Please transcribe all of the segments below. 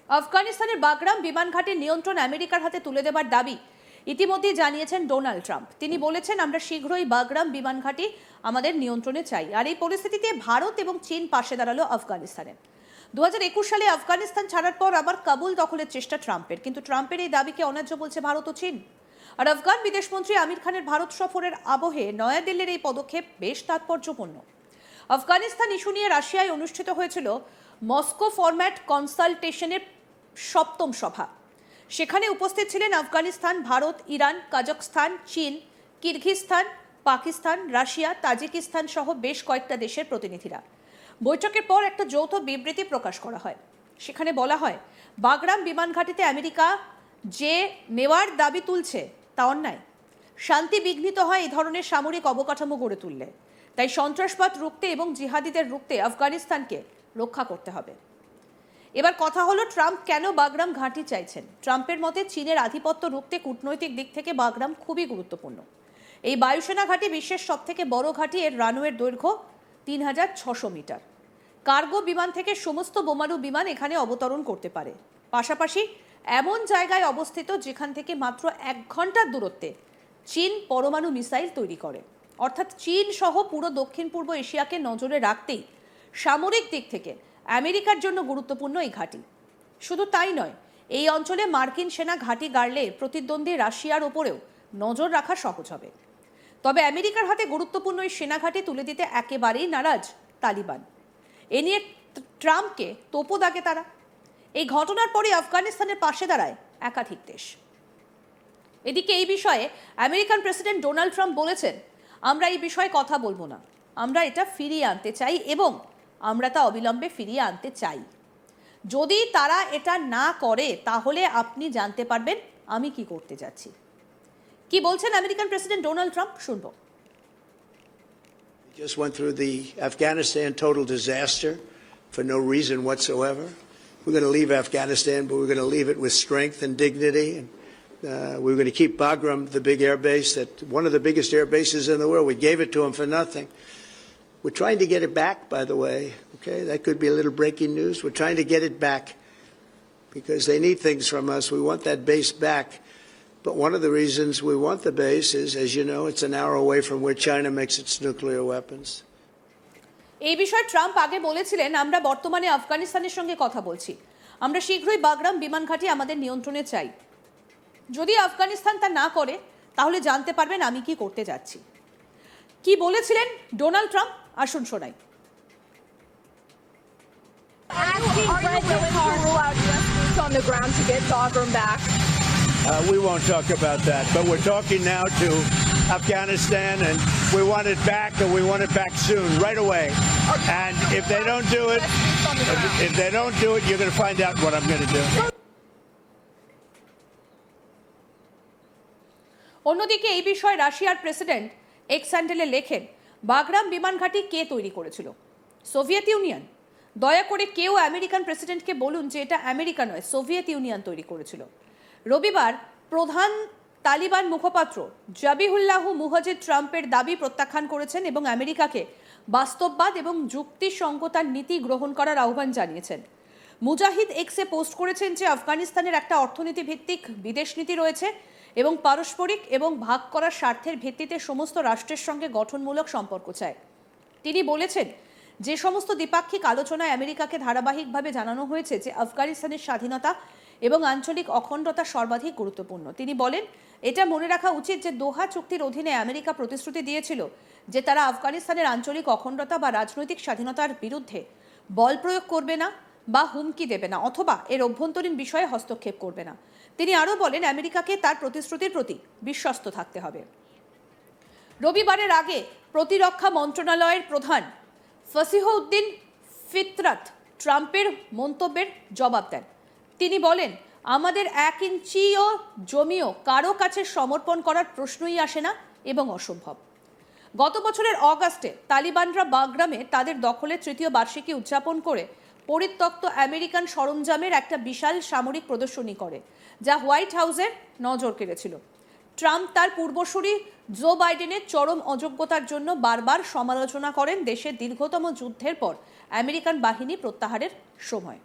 আফগানিস্তানের বাগরাম বিমান ঘাটির নিয়ন্ত্রণ আমেরিকার হাতে তুলে দেবার দাবি ইতিমধ্যেই জানিয়েছেন ডোনাল্ড ট্রাম্প। তিনি বলেছেন, আমরা শীঘ্রই বাগরাম বিমান ঘাঁটি আমাদের নিয়ন্ত্রণে চাই। আর এই পরিস্থিতিতে ভারত এবং চীন পাশে দাঁড়ালো আফগানিস্তানে। 2021 সালে আফগানিস্তান ছাড়ার পর আবার কাবুল দখলের চেষ্টা ট্রাম্পের, কিন্তু ট্রাম্পের এই দাবিকে অন্যায্য বলছে ভারত ও চীন। আর আফগান বিদেশমন্ত্রী আমির খানের ভারত সফরের আবহে নয়াদিল্লির এই পদক্ষেপ বেশ তাৎপর্যপূর্ণ। আফগানিস্তান ইস্যু নিয়ে রাশিয়ায় অনুষ্ঠিত হয়েছিল মস্কো ফরম্যাট কনসালটেশনের 7ম সভা। সেখানে উপস্থিত ছিলেন আফগানিস্তান, ভারত, ইরান, কাজাখস্তান, চীন, কিরগিজস্তান, পাকিস্তান, রাশিয়া, তাজিকিস্তান সহ বেশ কয়েকটা দেশের প্রতিনিধিরা। বৈঠকের পর একটা যৌথ বিবৃতি প্রকাশ করা হয়। সেখানে বলা হয়, বাগরাম বিমান ঘাঁটিতে আমেরিকা যে নেওয়ার দাবি তুলছে তা অন্যায়। শান্তি বিঘ্নিত হয় এই ধরনের সামরিক অবকাঠামো গড়ে তুললে। তাই সন্ত্রাসবাদ রুখতে এবং জিহাদিদের রুখতে আফগানিস্তানকে রক্ষা করতে হবে। এবার কথা হলো, ট্রাম্প কেন বাগরাম ঘাঁটি চাইছেন? ট্রাম্পের মতে চীনের আধিপত্য রুখতে কূটনৈতিক দিক থেকে বাগরাম খুবই গুরুত্বপূর্ণ। এই বায়ুসেনা ঘাঁটি বিশ্বের সবথেকে বড় ঘাঁটি। এর রানওয়ের দৈর্ঘ্য 3600 মিটার। কার্গো বিমান থেকে সমস্ত বোমারু বিমান এখানে অবতরণ করতে পারে। পাশাপাশি এমন জায়গায় অবস্থিত যেখান থেকে মাত্র 1 ঘন্টার দূরত্বে চীন পরমাণু মিসাইল তৈরি করে। অর্থাৎ চীন সহ পুরো দক্ষিণ পূর্ব এশিয়াকে নজরে রাখতেই সামরিক দিক থেকে আমেরিকার জন্য গুরুত্বপূর্ণ এই ঘাঁটি। শুধু তাই নয়, এই অঞ্চলে মার্কিন সেনা ঘাঁটি গাড়লে প্রতিদ্বন্দ্বী রাশিয়ার ওপরেও নজর রাখা সহজ হবে। তবে আমেরিকার হাতে গুরুত্বপূর্ণ এই সেনা ঘাঁটি তুলে দিতে একেবারেই নারাজ তালিবান। এ নিয়ে ট্রাম্পকে তোপও দাগে তারা। এই ঘটনার পরে আফগানিস্তানের পাশে দাঁড়ায় একাধিক দেশ। এদিকে এই বিষয়ে আমেরিকান প্রেসিডেন্ট ডোনাল্ড ট্রাম্প বলেছেন, আমরা এই বিষয়ে কথা বলবো না, আমরা এটা ফিরিয়ে আনতে চাই এবং আমরা তা অবিলম্বে ফিরিয়ে আনতে চাই। যদি তারা এটা না করে তাহলে আপনি জানতে পারবেন আমি কি করতে যাচ্ছি। কি বলছেন আমেরিকান প্রেসিডেন্ট ডোনাল্ড ট্রাম্প, শুনবো। We just went through the Afghanistan total disaster for no reason whatsoever. We're going to leave Afghanistan, but we're going to leave it with strength and dignity. And we're going to keep Bagram, the big air base, that one of the biggest air bases in the world. We gave it to them for nothing. We're trying to get it back, by the way. Okay, that could be a little breaking news. We're trying to get it back because they need things from us. We want that base back. But one of the reasons we want the base is, as you know, it's an hour away from where China makes its nuclear weapons. এই বিষয়ে Trump আগে বলেছিলেন, আমরা বর্তমানে আফগানিস্তানের সঙ্গে কথা বলছি, আমরা শীঘ্রই বাগরাম বিমান ঘাঁটি আমাদের নিয়ন্ত্রণে চাই। যদি আফগানিস্তান তা না করে তাহলে জানতে পারবেন আমি কি করতে যাচ্ছি। কি বলেছিলেন ডোনাল্ড ট্রাম্প, আসুন শোনাই। On the ground to get Bagram back. We won't talk about that, but we're talking now to Afghanistan, and we want it back, and we want it back soon, right away. And if they don't do it, you're going to find out what I'm going to do. অন্যদিকে এই বিষয়ে রাশিয়ার president x হ্যান্ডেলে লেখেন, Bagram বিমান ঘাঁটি কে তৈরি করেছিল? Soviet union. দয়া করে কেউ আমেরিকান প্রেসিডেন্টকে বলুন যে এটা আমেরিকা নয়, সোভিয়েত ইউনিয়ন তৈরি করেছিল। রবিবার প্রধান তালিবান মুখপাত্র জাবিহুল্লাহ মুহাজির ট্রাম্পের দাবি প্রত্যাখ্যান করেছেন এবং আমেরিকাকে বাস্তববাদ এবং যুক্তিসঙ্গতার নীতি গ্রহণ করার আহ্বান জানিয়েছেন। মুজাহিদ এক্সে পোস্ট করেছেন যে আফগানিস্তানের একটা অর্থনীতি ভিত্তিক বিদেশ নীতি রয়েছে এবং পারস্পরিক এবং ভাগ করার স্বার্থের ভিত্তিতে সমস্ত রাষ্ট্রের সঙ্গে গঠনমূলক সম্পর্ক চায়। তিনি বলেছেন, যে সমস্ত দ্বিপাক্ষিক আলোচনায় আমেরিকাকে ধারাবাহিকভাবে জানানো হয়েছে যে আফগানিস্তানের স্বাধীনতা এবং আঞ্চলিক অখণ্ডতা সর্বাধিক গুরুত্বপূর্ণ। তিনি বলেন, এটা মনে রাখা উচিত যে দোহা চুক্তির অধীনে আমেরিকা প্রতিশ্রুতি দিয়েছিল যে তারা আফগানিস্তানের আঞ্চলিক অখণ্ডতা বা রাজনৈতিক স্বাধীনতার বিরুদ্ধে বল প্রয়োগ করবে না বা হুমকি দেবে না অথবা এর অভ্যন্তরীণ বিষয়ে হস্তক্ষেপ করবে না। তিনি আরও বলেন, আমেরিকাকে তার প্রতিশ্রুতির প্রতি বিশ্বস্ত থাকতে হবে। রবিবারের আগে প্রতিরক্ষা মন্ত্রণালয়ের প্রধান ফসিহউদ্দিন ফিতরাত ট্রাম্পের মন্তব্যের জবাব দেন। তিনি বলেন, আমাদের 1 ইঞ্চিও জমিও কারো কাছে সমর্পণ করার প্রশ্নই আসে না এবং অসম্ভব। গত বছরের অগাস্টে তালিবানরা বাগরামে তাদের দখলের 3য় বার্ষিকী উদযাপন করে পরিত্যক্ত আমেরিকান সরঞ্জামের একটা বিশাল সামরিক প্রদর্শনী করে, যা হোয়াইট হাউসের নজর কেড়েছিল। ট্রাম্প তার পূর্বসূরি জো বাইডেনের চরম অযোগ্যতার জন্য বারবার সমালোচনা করেন দেশের দীর্ঘতম যুদ্ধের পর আমেরিকান বাহিনী প্রত্যাহারের সময়।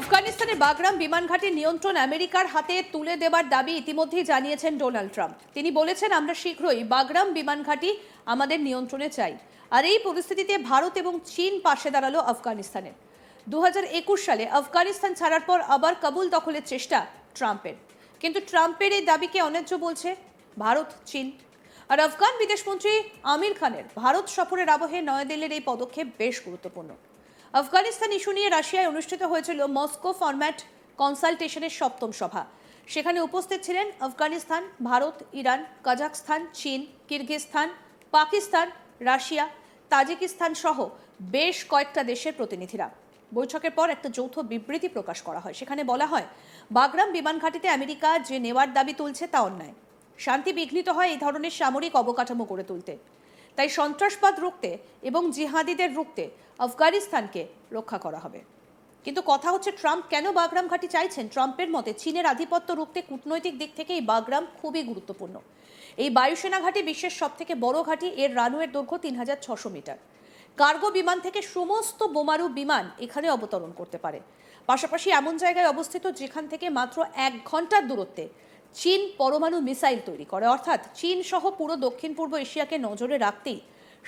আফগানিস্তানের বাগরাম বিমান ঘাঁটির নিয়ন্ত্রণ আমেরিকার হাতে তুলে দেবার দাবি ইতিমধ্যেই জানিয়েছেন ডোনাল্ড ট্রাম্প। তিনি বলেছেন, আমরা শীঘ্রই বাগরাম বিমান ঘাঁটি আমাদের নিয়ন্ত্রণে চাই। আর এই পরিস্থিতিতে ভারত এবং চীন পাশে দাঁড়ালো আফগানিস্তানের। 2021 সালে আফগানিস্তান ছাড়ার পর আবার কাবুল দখলের চেষ্টা ট্রাম্পের, কিন্তু ট্রাম্পের এই দাবিকে অন্যায্য বলছে ভারত, চীন। আর আফগান বিদেশমন্ত্রী আমির খানের ভারত সফরের আবহে নয়াদিল্লির এই পদক্ষেপ বেশ গুরুত্বপূর্ণ। আফগানিস্তান ইস্যু নিয়ে রাশিয়ায় অনুষ্ঠিত হয়েছিল মস্কো ফরম্যাট কনসালটেশনের 7ম সভা। সেখানে উপস্থিত ছিলেন আফগানিস্তান, ভারত, ইরান, কাজাখস্তান, চীন, কিরগিজস্তান, পাকিস্তান, রাশিয়া, তাজিকিস্তান সহ বেশ কয়েকটা দেশের প্রতিনিধিরা। বৈঠকের পর একটা যৌথ বিবৃতি প্রকাশ করা হয়। সেখানে বলা হয়, বাগরাম বিমান ঘাঁটিতে আমেরিকা যে নেওয়ার দাবি তুলছে তা অন্যায়। শান্তি বিঘ্নিত হয় এই ধরনের সামরিক অবকাঠামো গড়ে তুলতে। তাই সন্ত্রাসবাদ রুখতে এবং জিহাদিদের রুখতে আফগানিস্তানকে রক্ষা করা হবে। কিন্তু কথা হচ্ছে, ট্রাম্প কেন বাগরাম ঘাঁটি চাইছেন? ট্রাম্পের মতে চীনের আধিপত্য রুখতে কূটনৈতিক দিক থেকে এই বাগরাম খুবই গুরুত্বপূর্ণ। এই বায়ুসেনা ঘাঁটি বিশ্বের সবথেকে বড় ঘাঁটি। এর রানওয়ের দৈর্ঘ্য 3600 মিটার। কার্গো বিমান থেকে সমস্ত বোমারু বিমান এখানে অবতরণ করতে পারে। পাশাপাশি এমন জায়গায় অবস্থিত যেখান থেকে মাত্র 1 ঘন্টার দূরত্বে চীন পরমাণু মিসাইল তৈরি করে। অর্থাৎ চীন সহ পুরো দক্ষিণ পূর্ব এশিয়াকে নজরে রাখতেই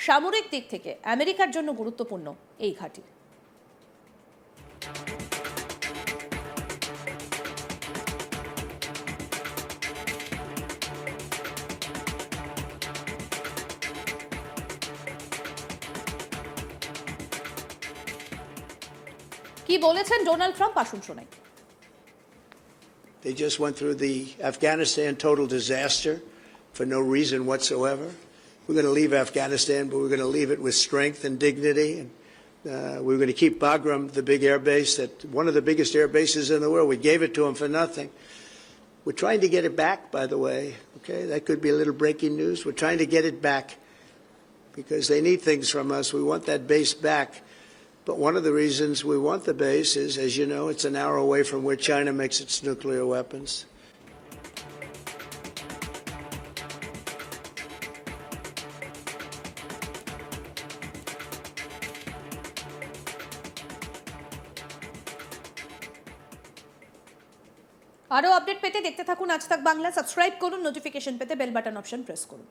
সামরিক দিক থেকে আমেরিকার জন্য গুরুত্বপূর্ণ এই ঘাঁটি। কি বলেছেন ডোনাল্ড ট্রাম্প, আসুন শোনাই। They just went through the Afghanistan total disaster for no reason whatsoever. We're going to leave Afghanistan, but we're going to leave it with strength and dignity. And we're going to keep Bagram, the big air base, that one of the biggest air bases in the world. We gave it to them for nothing. We're trying to get it back, by the way. Okay, that could be a little breaking news. We're trying to get it back because they need things from us. We want that base back. But one of the reasons we want the base is, as you know, it's an hour away from where China makes its nuclear weapons. আরও update পেতে দেখতে থাকুন আজ তাক Bangla. Subscribe করুন, notification পেতে bell button option press করুন।